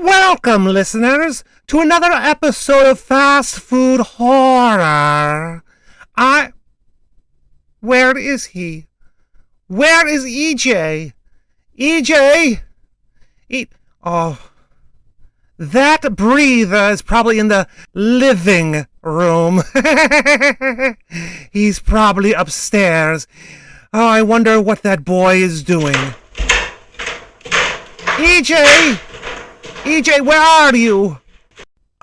Welcome, listeners, to another episode of Fast Food Horror. Where is he? Where is EJ? EJ? That breather is probably in the living room. He's probably upstairs. Oh, I wonder what that boy is doing. EJ! EJ, where are you?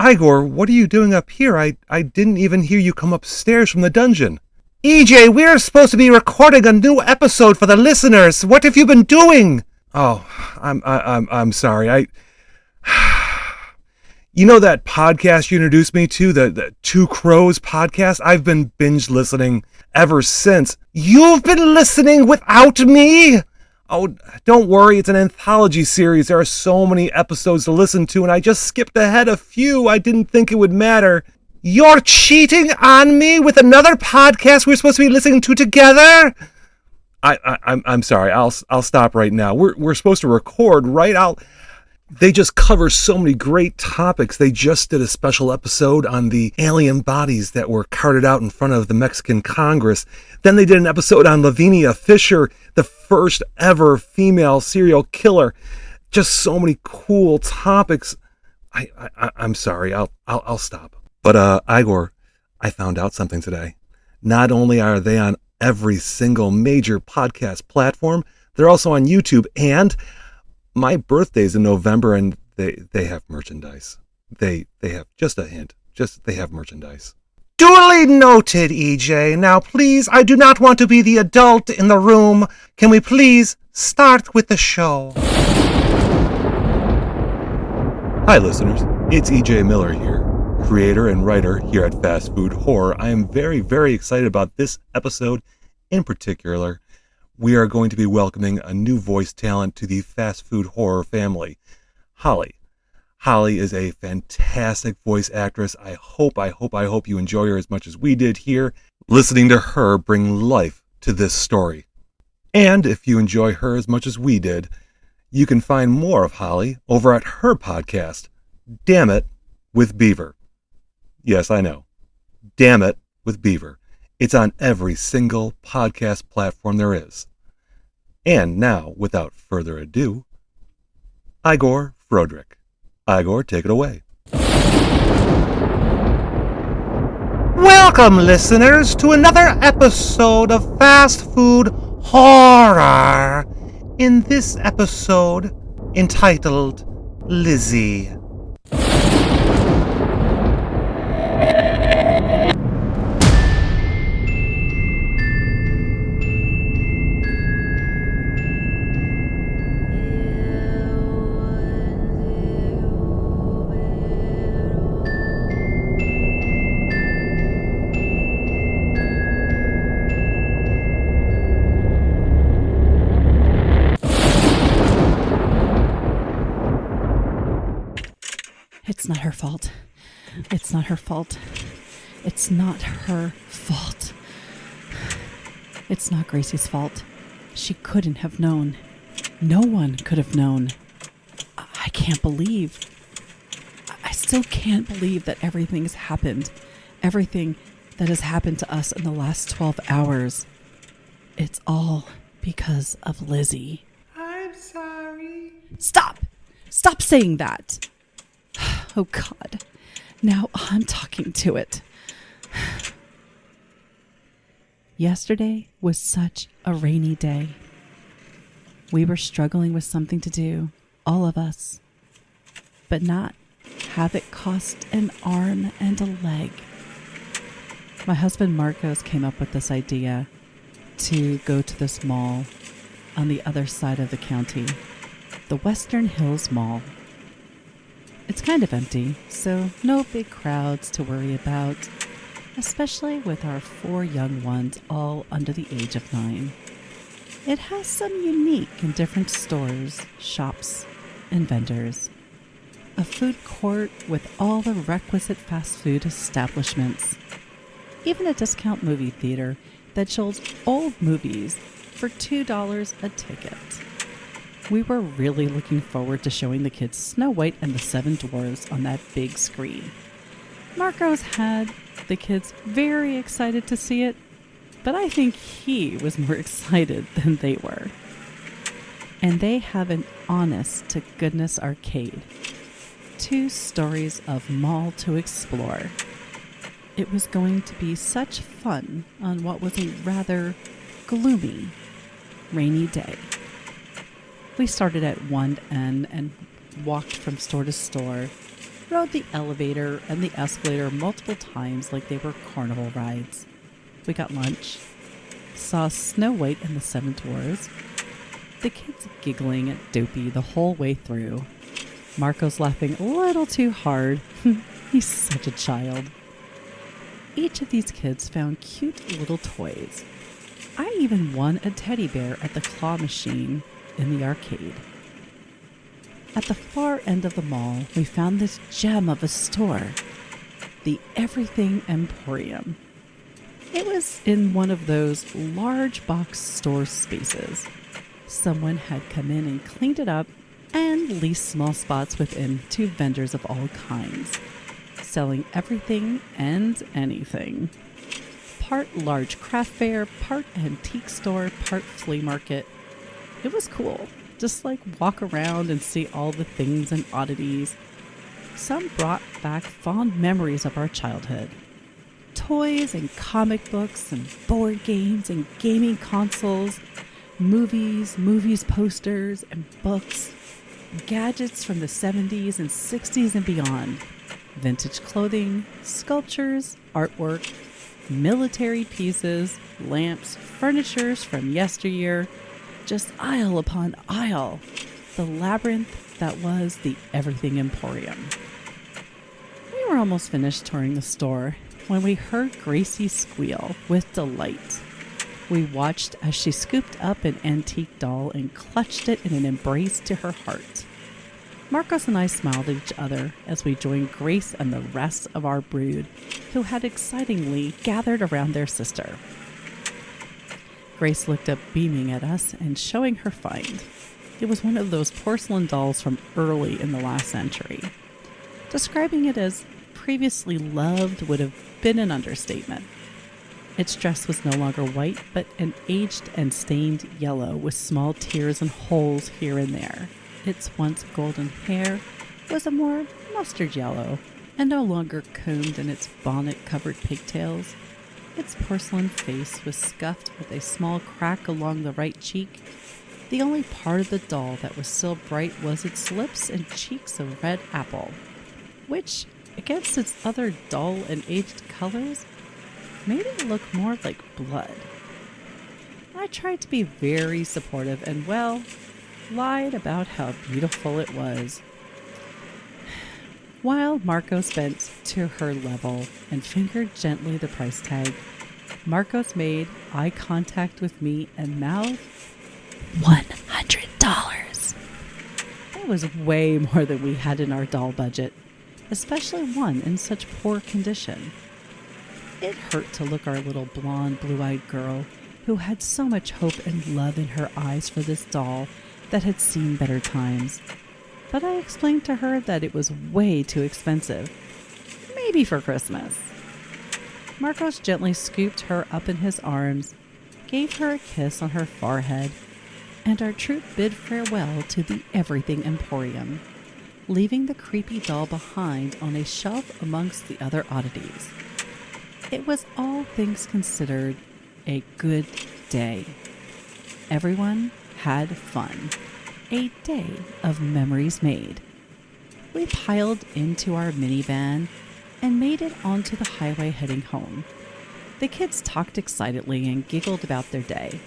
Igor, what are you doing up here? I didn't even hear you come upstairs from the dungeon. EJ, we're supposed to be recording a new episode for the listeners. What have you been doing? Oh, I'm sorry. You know that podcast you introduced me to, the Two Crows podcast? I've been binge listening ever since. You've been listening without me? Oh, don't worry, it's an anthology series. There are so many episodes to listen to, and I just skipped ahead a few. I didn't think it would matter. You're cheating on me with another podcast we're supposed to be listening to together? I'm sorry. I'll stop right now. We're supposed to record, right? They just cover so many great topics. They just did a special episode on the alien bodies that were carted out in front of the Mexican Congress. Then they did an episode on Lavinia Fisher, the first ever female serial killer. Just so many cool topics. I'm sorry. I'll stop. But Igor, I found out something today. Not only are they on every single major podcast platform, they're also on YouTube, and my birthday's in November, and they have merchandise. They have, just a hint, they have merchandise. Duly noted, EJ. Now, please, I do not want to be the adult in the room. Can we please start with the show? Hi, listeners. It's EJ Miller here, creator and writer here at Fast Food Horror. I am very, very excited about this episode in particular. We are going to be welcoming a new voice talent to the Fast Food Horror family, Holly. Holly is a fantastic voice actress. I hope you enjoy her as much as we did here, listening to her bring life to this story. And if you enjoy her as much as we did, you can find more of Holly over at her podcast, Damn It with Beaver. Yes, I know. Damn It with Beaver. It's on every single podcast platform there is. And now, without further ado, Igor Froderick. Igor, take it away. Welcome, listeners, to another episode of Fast Food Horror. In this episode, entitled Lizzy. It's not her fault. It's not her fault. It's not her fault. It's not Gracie's fault. She couldn't have known. No one could have known. I can't believe. I still can't believe that everything's happened. Everything that has happened to us in the last 12 hours. It's all because of Lizzy. I'm sorry. Stop! Stop saying that! Oh, God. Now I'm talking to it. Yesterday was such a rainy day. We were struggling with something to do, all of us, but not have it cost an arm and a leg. My husband Marcos came up with this idea to go to this mall on the other side of the county, the Western Hills Mall. It's kind of empty, so no big crowds to worry about, especially with our 4 young ones all under the age of 9. It has some unique and different stores, shops, and vendors. A food court with all the requisite fast food establishments. Even a discount movie theater that shows old movies for $2 a ticket. We were really looking forward to showing the kids Snow White and the Seven Dwarfs on that big screen. Marcos had the kids very excited to see it, but I think he was more excited than they were. And they have an honest-to-goodness arcade. 2 stories of mall to explore. It was going to be such fun on what was a rather gloomy, rainy day. We started at one end and walked from store to store, rode the elevator and the escalator multiple times like they were carnival rides. We got lunch, saw Snow White and the Seven Dwarfs, the kids giggling at Dopey the whole way through, Marcos laughing a little too hard. He's such a child. Each of these kids found cute little toys. I even won a teddy bear at the claw machine in the arcade. At the far end of the mall, we found this gem of a store, the Everything Emporium. It was in one of those large box store spaces. Someone had come in and cleaned it up and leased small spots within to vendors of all kinds, selling everything and anything. Part large craft fair, part antique store, part flea market. It was cool. Just like walk around and see all the things and oddities. Some brought back fond memories of our childhood. Toys and comic books and board games and gaming consoles, movies posters and books, gadgets from the 70s and 60s and beyond, vintage clothing, sculptures, artwork, military pieces, lamps, furnitures from yesteryear, just aisle upon aisle, the labyrinth that was the Everything Emporium. We were almost finished touring the store when we heard Gracie squeal with delight. We watched as she scooped up an antique doll and clutched it in an embrace to her heart. Marcos and I smiled at each other as we joined Grace and the rest of our brood, who had excitingly gathered around their sister. Grace looked up beaming at us and showing her find. It was one of those porcelain dolls from early in the last century. Describing it as previously loved would have been an understatement. Its dress was no longer white, but an aged and stained yellow with small tears and holes here and there. Its once golden hair was a more mustard yellow and no longer combed in its bonnet-covered pigtails. Its porcelain face was scuffed with a small crack along the right cheek. The only part of the doll that was still bright was its lips and cheeks of red apple, which, against its other dull and aged colors, made it look more like blood. I tried to be very supportive and, well, lied about how beautiful it was. While Marcos bent to her level and fingered gently the price tag, Marcos made eye contact with me and mouthed, $100. That was way more than we had in our doll budget, especially one in such poor condition. It hurt to look our little blonde, blue-eyed girl, who had so much hope and love in her eyes for this doll that had seen better times. But I explained to her that it was way too expensive. Maybe for Christmas. Marcos gently scooped her up in his arms, gave her a kiss on her forehead, and our troop bid farewell to the Everything Emporium, leaving the creepy doll behind on a shelf amongst the other oddities. It was, all things considered, a good day. Everyone had fun. A day of memories made. We piled into our minivan and made it onto the highway heading home. The kids talked excitedly and giggled about their day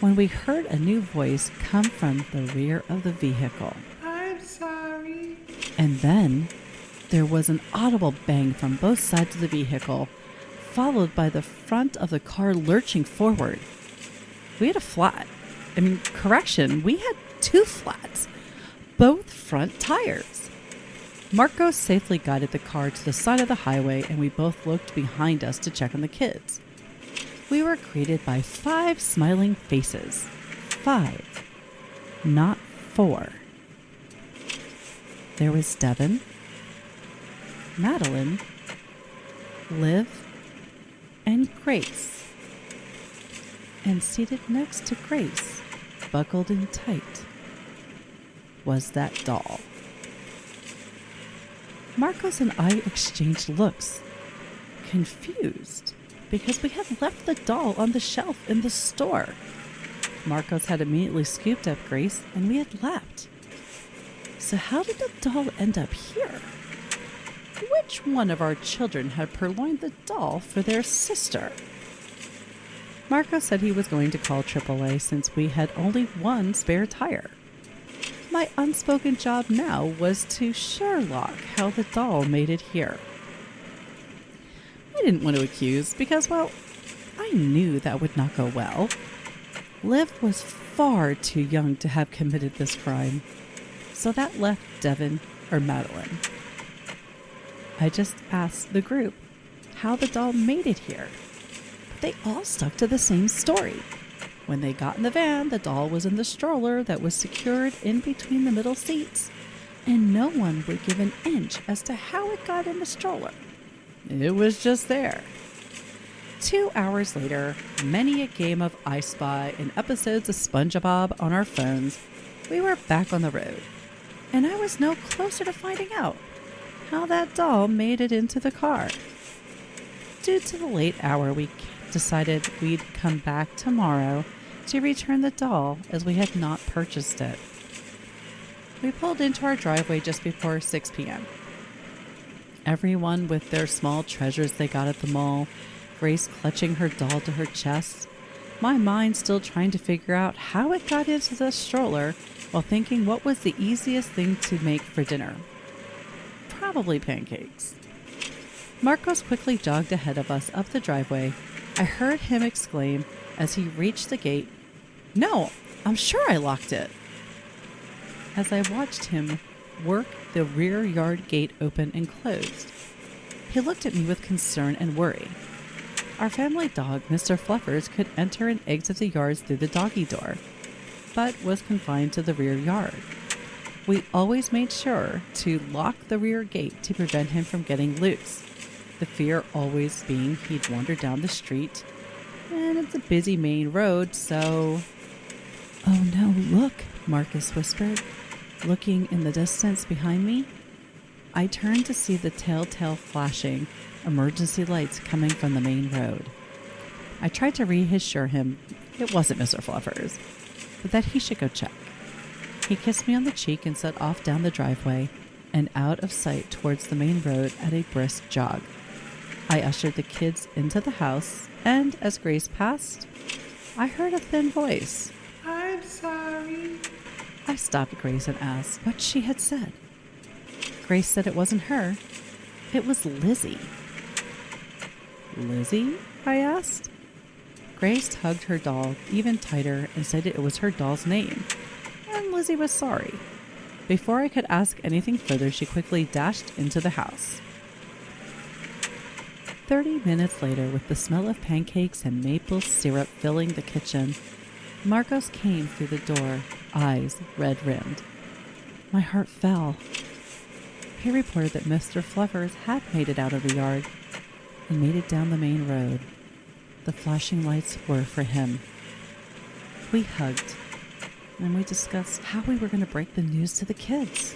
when we heard a new voice come from the rear of the vehicle. I'm sorry. And then there was an audible bang from both sides of the vehicle, followed by the front of the car lurching forward. We had a flat. We had 2 flats, both front tires. Marcos safely guided the car to the side of the highway, and we both looked behind us to check on the kids. We were greeted by 5 smiling faces. 5, not 4. There was Devin, Madeline, Liv, and Grace. And seated next to Grace, buckled in tight, was that doll. Marcos and I exchanged looks, confused, because we had left the doll on the shelf in the store. Marcos had immediately scooped up Grace, and we had left. So how did the doll end up here? Which one of our children had purloined the doll for their sister? Marcos said he was going to call AAA since we had only one spare tire. My unspoken job now was to Sherlock how the doll made it here. I didn't want to accuse because, well, I knew that would not go well. Liv was far too young to have committed this crime, so that left Devin or Madeline. I just asked the group how the doll made it here, but they all stuck to the same story. When they got in the van, the doll was in the stroller that was secured in between the middle seats, and no one would give an inch as to how it got in the stroller. It was just there. 2 hours later, many a game of I Spy and episodes of SpongeBob on our phones, we were back on the road, and I was no closer to finding out how that doll made it into the car. Due to the late hour, we decided we'd come back tomorrow to return the doll as we had not purchased it. We pulled into our driveway just before 6 p.m. Everyone with their small treasures they got at the mall, Grace clutching her doll to her chest, my mind still trying to figure out how it got into the stroller while thinking what was the easiest thing to make for dinner. Probably pancakes. Marcos quickly jogged ahead of us up the driveway. I heard him exclaim as he reached the gate, "No, I'm sure I locked it." As I watched him work the rear yard gate open and closed, he looked at me with concern and worry. Our family dog, Mr. Fluffers, could enter and exit the yards through the doggy door, but was confined to the rear yard. We always made sure to lock the rear gate to prevent him from getting loose, the fear always being he'd wander down the street, and it's a busy main road, so... "Oh no, look," Marcus whispered, looking in the distance behind me. I turned to see the telltale flashing emergency lights coming from the main road. I tried to reassure him it wasn't Mr. Fluffers, but that he should go check. He kissed me on the cheek and set off down the driveway and out of sight towards the main road at a brisk jog. I ushered the kids into the house, and as Grace passed, I heard a thin voice. I'm sorry. I stopped Grace and asked what she had said. Grace said it wasn't her. It was Lizzy. "Lizzy?" I asked. Grace hugged her doll even tighter and said it was her doll's name, and Lizzy was sorry. Before I could ask anything further, she quickly dashed into the house. 30 minutes later, with the smell of pancakes and maple syrup filling the kitchen, Marcos came through the door, eyes red-rimmed. My heart fell. He reported that Mr. Fluffers had made it out of the yard and made it down the main road. The flashing lights were for him. We hugged, and we discussed how we were going to break the news to the kids.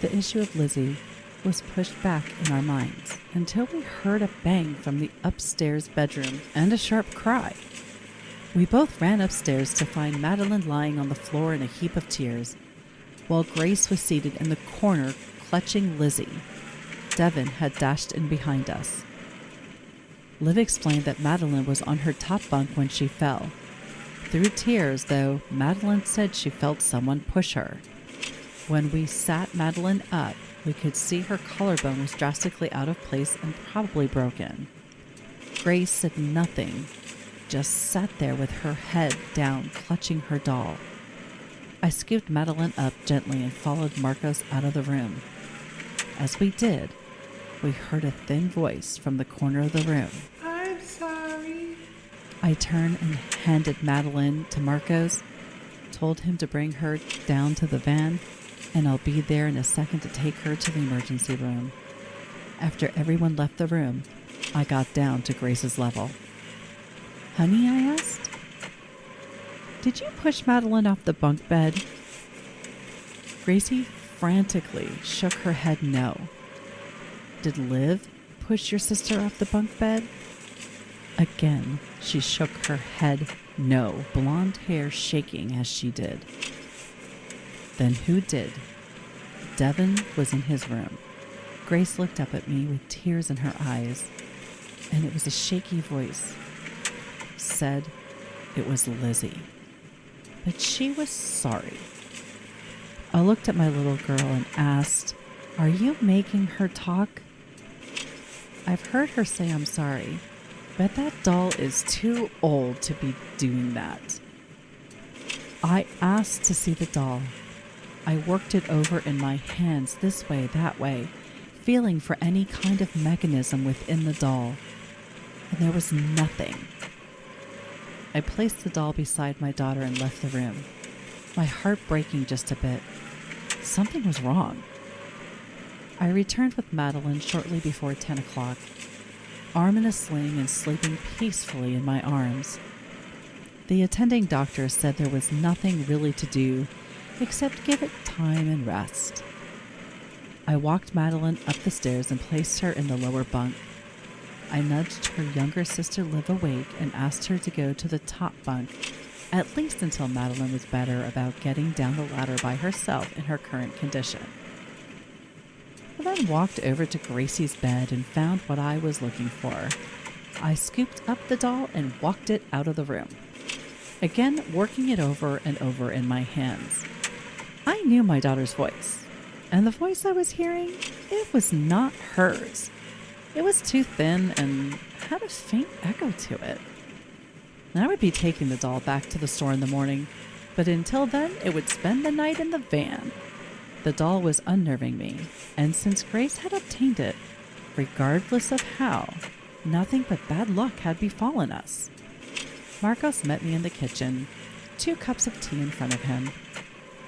The issue of Lizzy was pushed back in our minds until we heard a bang from the upstairs bedroom and a sharp cry. We both ran upstairs to find Madeline lying on the floor in a heap of tears, while Grace was seated in the corner clutching Lizzy. Devin had dashed in behind us. Liv explained that Madeline was on her top bunk when she fell. Through tears, though, Madeline said she felt someone push her. When we sat Madeline up, we could see her collarbone was drastically out of place and probably broken. Grace said nothing, just sat there with her head down, clutching her doll. I scooped Madeline up gently and followed Marcos out of the room. As we did, we heard a thin voice from the corner of the room. I'm sorry. I turned and handed Madeline to Marcos. told him to bring her down to the van, and I'll be there in a second to take her to the emergency room. After everyone left the room, I got down to Grace's level. Honey, I asked, did you push Madeline off the bunk bed? Gracie frantically shook her head no. Did Liv push your sister off the bunk bed? Again, she shook her head no, blonde hair shaking as she did. Then who did? Devin was in his room. Grace looked up at me with tears in her eyes, and it was a shaky voice. Said it was Lizzy, but she was sorry. I looked at my little girl and asked, are you making her talk? I've heard her say I'm sorry, but that doll is too old to be doing that. I asked to see the doll. I worked it over in my hands this way, that way, feeling for any kind of mechanism within the doll, and there was nothing. I placed the doll beside my daughter and left the room, my heart breaking just a bit. Something was wrong. I returned with Madeline shortly before 10 o'clock, arm in a sling and sleeping peacefully in my arms. The attending doctor said there was nothing really to do except give it time and rest. I walked Madeline up the stairs and placed her in the lower bunk. I nudged her younger sister Liv awake and asked her to go to the top bunk, at least until Madeline was better about getting down the ladder by herself in her current condition. I then walked over to Gracie's bed and found what I was looking for. I scooped up the doll and walked it out of the room, again working it over and over in my hands. I knew my daughter's voice, and the voice I was hearing, it was not hers. It was too thin and had a faint echo to it. I would be taking the doll back to the store in the morning, but until then, it would spend the night in the van. The doll was unnerving me, and since Grace had obtained it, regardless of how, nothing but bad luck had befallen us. Marcos met me in the kitchen, 2 cups of tea in front of him.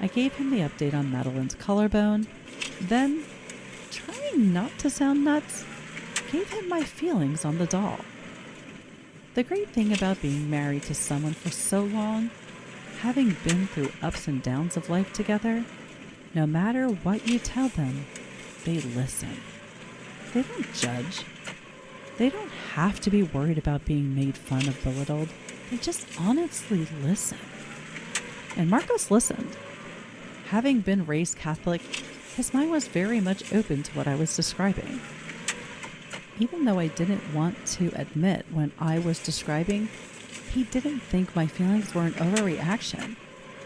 I gave him the update on Madeline's collarbone, then, trying not to sound nuts, gave him my feelings on the doll. The great thing about being married to someone for so long, having been through ups and downs of life together, no matter what you tell them, they listen. They don't judge. They don't have to be worried about being made fun of, belittled. They just honestly listen. And Marcos listened. Having been raised Catholic, his mind was very much open to what I was describing. Even though I didn't want to admit when I was describing, he didn't think my feelings were an overreaction.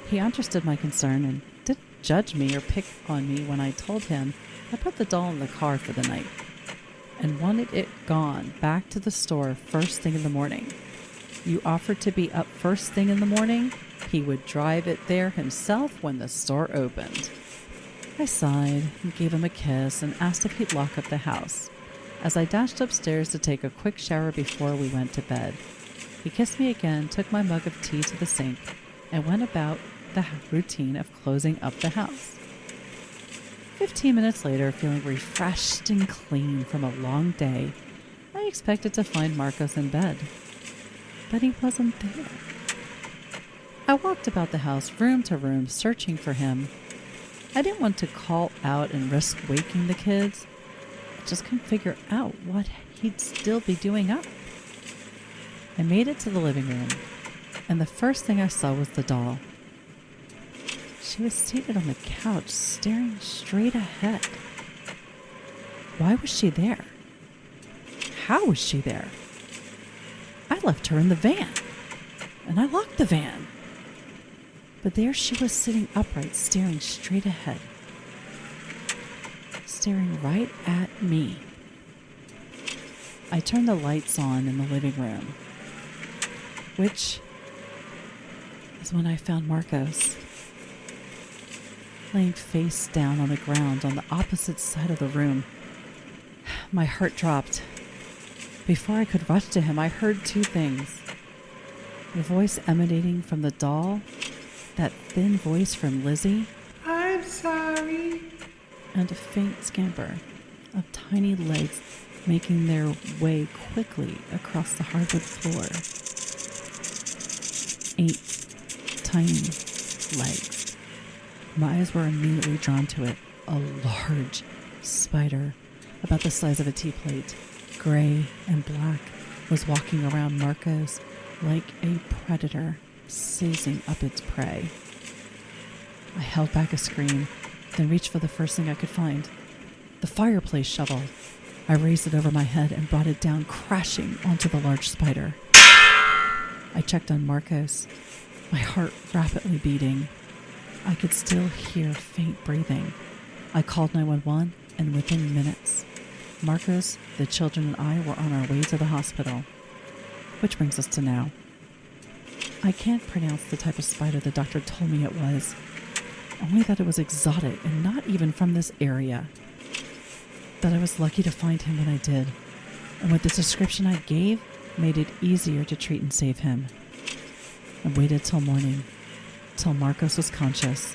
He understood my concern and didn't judge me or pick on me when I told him I put the doll in the car for the night and wanted it gone back to the store first thing in the morning. You offered to be up first thing in the morning, he would drive it there himself when the store opened. I sighed and gave him a kiss and asked if he'd lock up the house, as I dashed upstairs to take a quick shower before we went to bed. He kissed me again, took my mug of tea to the sink, and went about the routine of closing up the house. 15 minutes later, feeling refreshed and clean from a long day, I expected to find Marcos in bed, but he wasn't there. I walked about the house room to room searching for him. I didn't want to call out and risk waking the kids. I just couldn't figure out what he'd still be doing up. I made it to the living room, and the first thing I saw was the doll. She was seated on the couch, staring straight ahead. Why was she there? How was she there? I left her in the van, and I locked the van. But there she was sitting upright, staring straight ahead. Staring right at me. I turned the lights on in the living room, which is when I found Marcos, laying face down on the ground on the opposite side of the room. My heart dropped. Before I could rush to him, I heard 2 things. The voice emanating from the doll that thin voice from Lizzy, I'm sorry. and a faint scamper of tiny legs making their way quickly across the hardwood floor. 8 tiny legs. My eyes were immediately drawn to it. A large spider, about the size of a tea plate, gray and black, was walking around Marcos like a predator seizing up its prey. I held back a scream, then reached for the first thing I could find, the fireplace shovel. I raised it over my head and brought it down, crashing onto the large spider. I checked on Marcos, my heart rapidly beating. I could still hear faint breathing. I called 911, and within minutes, Marcos, the children, and I were on our way to the hospital. Which brings us to now. I can't pronounce the type of spider the doctor told me it was, only that it was exotic and not even from this area. That I was lucky to find him when I did, and with the description I gave, made it easier to treat and save him. I waited till morning, till Marcos was conscious,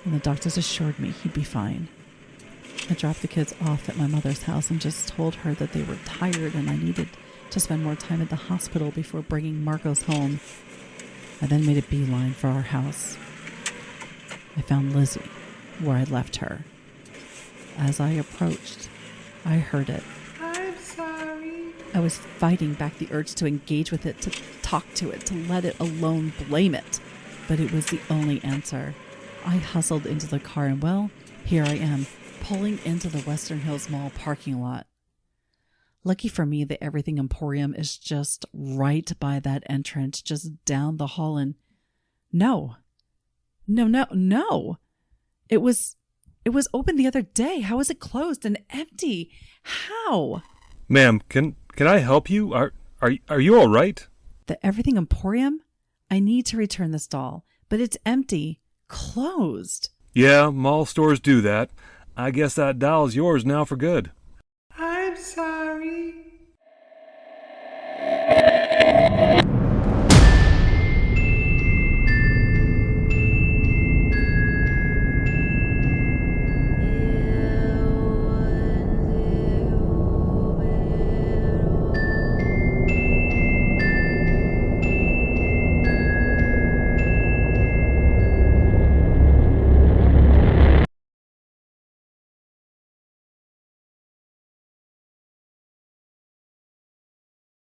and the doctors assured me he'd be fine. I dropped the kids off at my mother's house and just told her that they were tired and I needed to spend more time at the hospital before bringing Marcos home. I then made a beeline for our house. I found Lizzy where I'd left her. As I approached, I heard it. I'm sorry. I was fighting back the urge to engage with it, to talk to it, to let it alone, blame it. But it was the only answer. I hustled into the car and, well, here I am, pulling into the Western Hills Mall parking lot. Lucky for me, the Everything Emporium is just right by that entrance, just down the hall, and no. It was open the other day. How is it closed and empty? How? Ma'am, can I help you? Are you all right? The Everything Emporium? I need to return this doll, but it's empty, closed. Yeah, mall stores do that. I guess that doll's yours now for good.